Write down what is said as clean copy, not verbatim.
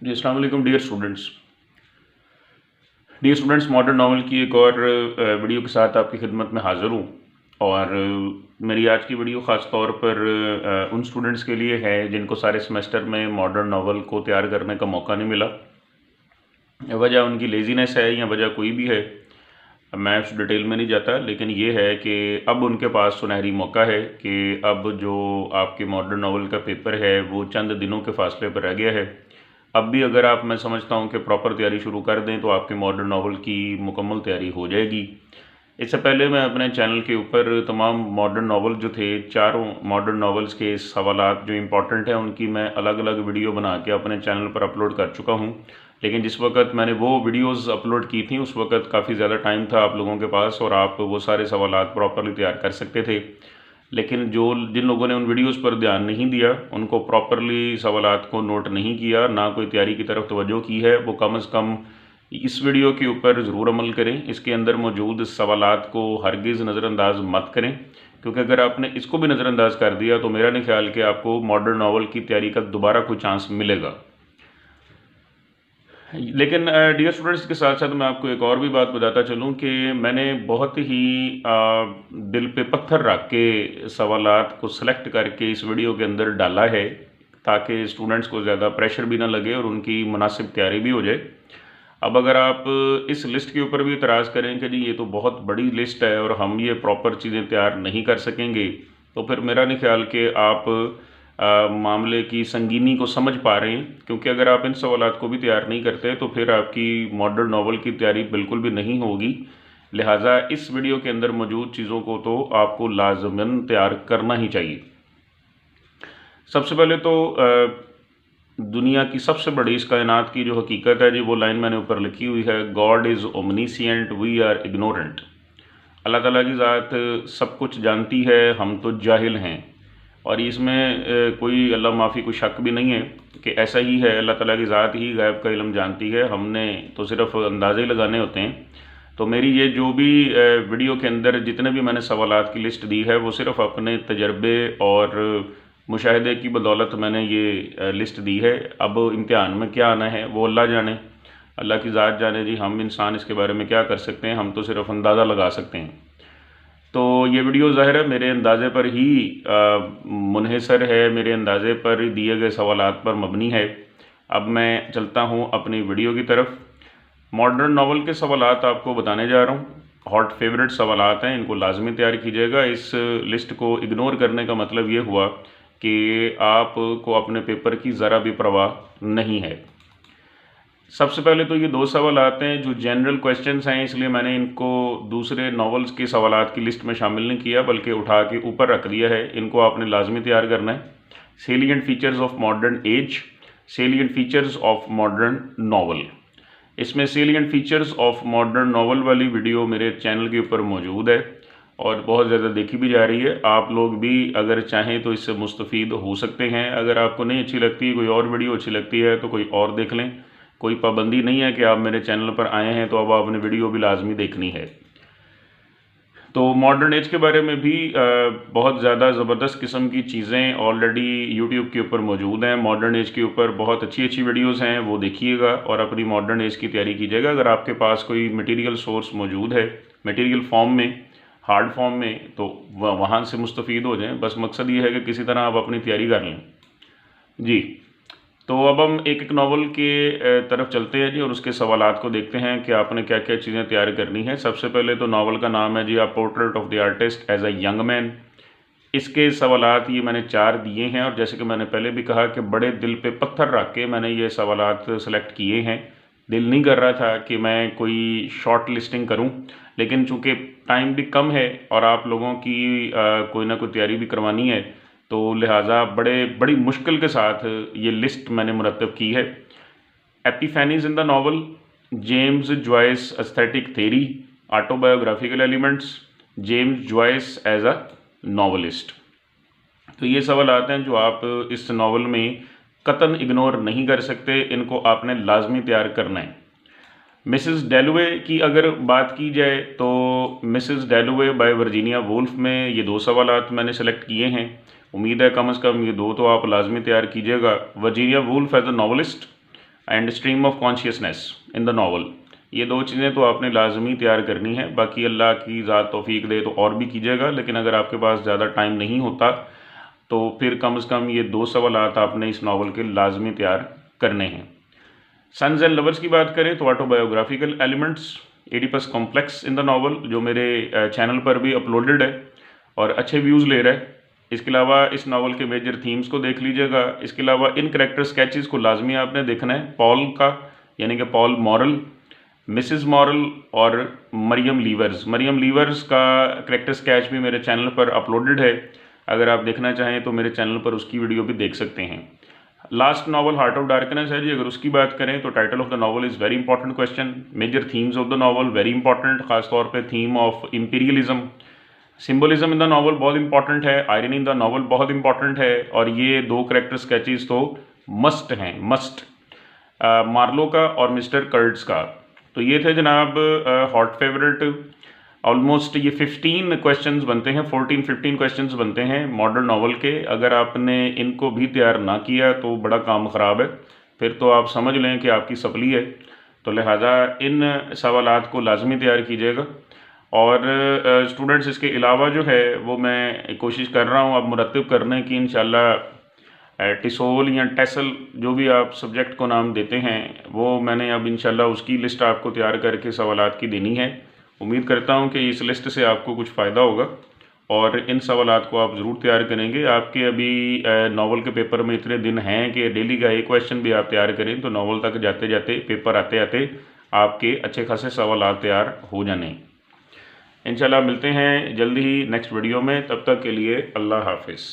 जी, अस्सलाम वालेकुम dear students modern novel की एक और वीडियो के साथ आपकी खिदमत में हाज़िर हूँ। और मेरी आज की वीडियो ख़ास तौर पर उन स्टूडेंट्स के लिए है जिनको सारे सेमेस्टर में मॉडर्न नावल को तैयार करने का मौका नहीं मिला। वजह उनकी लेज़ीनेस है या वजह कोई भी है, मैं उस डिटेल में नहीं जाता, लेकिन ये है कि अब उनके पास सुनहरी मौका है कि अब जो आपके मॉडर्न नावल का पेपर है वो चंद दिनों के फासले पर रह गया है। अब भी अगर आप, मैं समझता हूँ कि प्रॉपर तैयारी शुरू कर दें तो आपके मॉडर्न नावल की मुकम्मल तैयारी हो जाएगी। इससे पहले मैं अपने चैनल के ऊपर तमाम मॉडर्न नावल जो थे, चारों मॉडर्न नावल्स के सवालात जो इम्पोर्टेंट हैं उनकी मैं अलग अलग वीडियो बना के अपने चैनल पर अपलोड कर चुका हूँ। लेकिन जिस वक्त मैंने वो वीडियोस अपलोड की थी उस वक्त काफ़ी ज़्यादा टाइम था आप लोगों के पास और आप वो सारे सवालात प्रॉपरली तैयार कर सकते थे। लेकिन जिन लोगों ने उन वीडियोस पर ध्यान नहीं दिया, उनको प्रॉपरली सवालात को नोट नहीं किया, ना कोई तैयारी की तरफ तवज्जो की है, वो कम अज़ कम इस वीडियो के ऊपर ज़रूर अमल करें। इसके अंदर मौजूद सवालात को हरगिज़ नज़रअंदाज मत करें, क्योंकि अगर आपने इसको भी नज़रअंदाज कर दिया तो मेरा नहीं ख्याल कि आपको मॉडर्न नावल की तैयारी का दोबारा कोई चांस मिलेगा। लेकिन डियर स्टूडेंट्स के साथ साथ मैं आपको एक और भी बात बताता चलूँ कि मैंने बहुत ही दिल पे पत्थर रख के सवालात को सिलेक्ट करके इस वीडियो के अंदर डाला है, ताकि स्टूडेंट्स को ज़्यादा प्रेशर भी ना लगे और उनकी मुनासिब तैयारी भी हो जाए। अब अगर आप इस लिस्ट के ऊपर भी इतराज़ करें कि जी ये तो बहुत बड़ी लिस्ट है और हम ये प्रॉपर चीज़ें तैयार नहीं कर सकेंगे, तो फिर मेरा नहीं ख्याल कि आप मामले की संगीनी को समझ पा रहे हैं। क्योंकि अगर आप इन सवालात को भी तैयार नहीं करते तो फिर आपकी मॉडर्न नावल की तैयारी बिल्कुल भी नहीं होगी। लिहाजा इस वीडियो के अंदर मौजूद चीज़ों को तो आपको लाज़िमन तैयार करना ही चाहिए। सबसे पहले तो दुनिया की सबसे बड़ी इस कायनात की जो हकीकत है जी, वो लाइन मैंने ऊपर लिखी हुई है, God is omniscient we are ignorant. अल्लाह ताला की ज़ात सब कुछ जानती है, हम तो जाहिल हैं। और इसमें कोई अल्लाह माफ़ी कोई शक भी नहीं है कि ऐसा ही है, अल्लाह ताला की ज़ात ही गैब का इल्म जानती है, हमने तो सिर्फ अंदाज़े लगाने होते हैं। तो मेरी ये जो भी वीडियो के अंदर जितने भी मैंने सवालात की लिस्ट दी है वो सिर्फ़ अपने तजर्बे और मुशाहिदे की बदौलत मैंने ये लिस्ट दी है। अब इम्तिहान में क्या आना है वो अल्लाह जाने, अल्लाह की ज़ात जाने जी, हम इंसान इसके बारे में क्या कर सकते हैं, हम तो सिर्फ अंदाज़ा लगा सकते हैं। तो ये वीडियो ज़ाहिर है मेरे अंदाज़े पर ही मुनहसर है, मेरे अंदाज़े पर दिए गए सवालात पर मबनी है। अब मैं चलता हूँ अपनी वीडियो की तरफ। मॉडर्न नावल के सवालात आपको बताने जा रहा हूँ। हॉट फेवरेट सवालात हैं, इनको लाजमी तैयार कीजिएगा। इस लिस्ट को इग्नोर करने का मतलब ये हुआ कि आपको अपने पेपर की ज़रा भी परवाह नहीं है। सबसे पहले तो ये दो सवाल आते हैं जो जनरल क्वेश्चंस हैं, इसलिए मैंने इनको दूसरे नॉवेल्स के सवालात की लिस्ट में शामिल नहीं किया, बल्कि उठा के ऊपर रख दिया है। इनको आपने लाजमी तैयार करना है। Salient features of modern age, salient features of modern novel. इसमें salient features of modern novel वाली वीडियो मेरे चैनल के ऊपर मौजूद है और बहुत ज़्यादा देखी भी जा रही है। आप लोग भी अगर चाहें तो इससे मुस्तफ़ीद हो सकते हैं। अगर आपको नहीं अच्छी लगती, कोई और वीडियो अच्छी लगती है तो कोई और देख लें। कोई पाबंदी नहीं है कि आप मेरे चैनल पर आए हैं तो अब आपने वीडियो भी लाजमी देखनी है। तो मॉडर्न एज के बारे में भी बहुत ज़्यादा ज़बरदस्त किस्म की चीज़ें ऑलरेडी यूट्यूब के ऊपर मौजूद हैं। मॉडर्न एज के ऊपर बहुत अच्छी अच्छी वीडियोस हैं, वो देखिएगा और अपनी मॉडर्न एज की तैयारी कीजिएगा। अगर आपके पास कोई मटेरियल सोर्स मौजूद है, मटेरियल फॉर्म में, हार्ड फॉर्म में, तो वहाँ से मुस्तफ़ीद हो जाएं। बस मकसद ये है कि किसी तरह आप अपनी तैयारी कर लें जी। तो अब हम एक एक नावल के तरफ चलते हैं जी और उसके सवालात को देखते हैं कि आपने क्या क्या चीज़ें तैयार करनी है। सबसे पहले तो नावल का नाम है जी a portrait of the artist as a young man. इसके सवालात ये मैंने 4 दिए हैं और जैसे कि मैंने पहले भी कहा कि बड़े दिल पे पत्थर रख के मैंने ये सवालात सेलेक्ट किए हैं। दिल नहीं कर रहा था कि मैं कोई शॉर्ट लिस्टिंग करूं, लेकिन चूँकि टाइम भी कम है और आप लोगों की कोई ना कोई तैयारी भी करवानी है, तो लिहाजा बड़ी मुश्किल के साथ ये लिस्ट मैंने मुरतब की है। Epiphanies in the novel, James Joyce aesthetic theory, autobiographical elements, James Joyce as a novelist. तो ये सवाल आते हैं जो आप इस नावल में कतन इग्नोर नहीं कर सकते, इनको आपने लाजमी तैयार करना है। मिसेस डेलवे की अगर बात की जाए तो मिसेस डेलवे बाय वर्जीनिया वुल्फ में ये 2 सवालात मैंने सेलेक्ट किए हैं। उम्मीद है कम से कम ये 2 तो आप लाजमी तैयार कीजिएगा। Virginia Woolf as a novelist, and stream of consciousness in the novel. ये 2 चीज़ें तो आपने लाजमी तैयार करनी है। बाकी अल्लाह की ज़ात तौफीक दे तो और भी कीजिएगा, लेकिन अगर आपके पास ज़्यादा टाइम नहीं होता तो फिर कम से कम ये 2 सवालात आपने इस नावल के लाजमी तैयार करने हैं। सन्स एंड लवर्स की बात करें तो autobiographical elements, Oedipus complex in the novel, जो मेरे चैनल पर भी अपलोडेड है और अच्छे व्यूज़ ले रहा है। इसके अलावा इस नावल के मेजर थीम्स को देख लीजिएगा। इसके अलावा इन करेक्टर स्केचेस को लाजमी आपने देखना है। पॉल का, यानी कि पॉल मॉरल, मिसिस मॉरल और मरियम लीवर्स का करेक्टर स्केच भी मेरे चैनल पर अपलोडेड है। अगर आप देखना चाहें तो मेरे चैनल पर उसकी वीडियो भी देख सकते हैं। Last novel heart of darkness है जी। अगर उसकी बात करें तो title of the novel is very important question. Major themes of the novel very important, खासतौर पे theme of imperialism, symbolism in the novel बहुत इंपॉर्टेंट है, आयरनी इन द नावल बहुत इंपॉर्टेंट है, और ये 2 करेक्टर स्केचेस तो मस्ट हैं, मस्ट, मार्लो का और मिस्टर कर्ट्स का। तो ये थे जनाब हॉट फेवरेट। ऑलमोस्ट ये 15 क्वेश्चंस बनते हैं, 14-15 क्वेश्चंस बनते हैं मॉडर्न नावल के। अगर आपने इनको भी तैयार ना किया तो बड़ा काम ख़राब है, फिर तो आप समझ लें कि आपकी सफली है। तो लिहाजा इन सवालात को लाजमी तैयार कीजिएगा। और स्टूडेंट्स इसके अलावा जो है वो मैं कोशिश कर रहा हूँ अब मुरतब करने की, इंशाल्लाह टिसोल या टेसल जो भी आप सब्जेक्ट को नाम देते हैं, वो मैंने अब इंशाल्लाह उसकी लिस्ट आपको तैयार करके सवालात की देनी है। उम्मीद करता हूँ कि इस लिस्ट से आपको कुछ फ़ायदा होगा और इन सवालात को आप ज़रूर तैयार करेंगे। आपके अभी नावल के पेपर में इतने दिन हैं कि डेली का एक क्वेश्चन भी आप तैयार करें तो नावल तक जाते जाते, पेपर आते आते आपके अच्छे खासे सवालात तैयार हो जाने। इंशाल्लाह मिलते हैं जल्दी ही नेक्स्ट वीडियो में, तब तक के लिए अल्लाह हाफिज़।